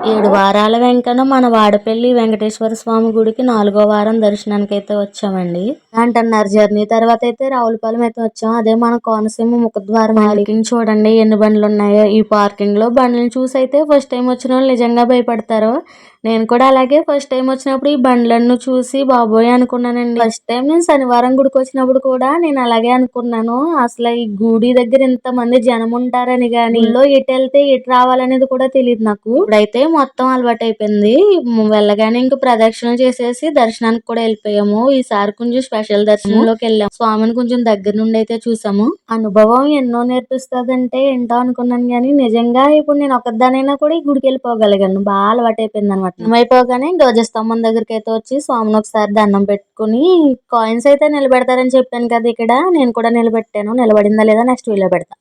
7 వారాల వెంకన మన వాడపల్లి వెంకటేశ్వర స్వామి గుడికి 4వ వారం దర్శనానికి అయితే వచ్చామండి. అంటున్నారు జర్నీ తర్వాత అయితే రావులపాలెం అయితే వచ్చాం. అదే మన కోనసీమ ముఖద్వారం. పార్కింగ్ చూడండి ఎన్ని బండ్లు ఉన్నాయో. ఈ పార్కింగ్ లో బండ్లను చూసి అయితే ఫస్ట్ టైం వచ్చిన వాళ్ళు నిజంగా భయపడతారు. నేను కూడా అలాగే ఫస్ట్ టైం వచ్చినప్పుడు ఈ బండ్లను చూసి బాబోయ్ అనుకున్నానండి. ఫస్ట్ టైం నేను శనివారం గుడికి వచ్చినప్పుడు కూడా నేను అలాగే అనుకున్నాను. అసలు ఈ గుడి దగ్గర ఇంత మంది జనం ఉంటారని గాని ఎటు వెళ్తే ఎటు రావాలనేది కూడా తెలియదు నాకు. ఇప్పుడైతే మొత్తం అలవాటు అయిపోయింది. వెళ్ళగానే ఇంక ప్రదక్షిణలు చేసేసి దర్శనానికి కూడా వెళ్ళిపోయాము. ఈసారి కొంచెం స్పెషల్ దర్శనంలోకి వెళ్ళాము. స్వామిని కొంచెం దగ్గర నుండి అయితే చూసాము. అనుభవం ఎన్నో నేర్పిస్తుందంటే ఏంటో అనుకున్నాను గానీ నిజంగా ఇప్పుడు నేను ఒక్కదానైనా కూడా ఈ గుడికి వెళ్ళిపోగలిగాను. బాగా అలవాటు అయిపోయింది అనమాట. అయిపోగానే ధ్వజస్తంభం దగ్గరికి అయితే వచ్చి స్వామిని ఒకసారి దండం పెట్టుకుని కాయిన్స్ అయితే నిలబెడతారని చెప్పాను కదా ఇక్కడ నేను కూడా నిలబెట్టాను. నిలబడిందా లేదా నెక్స్ట్ వీడియో పెడతా.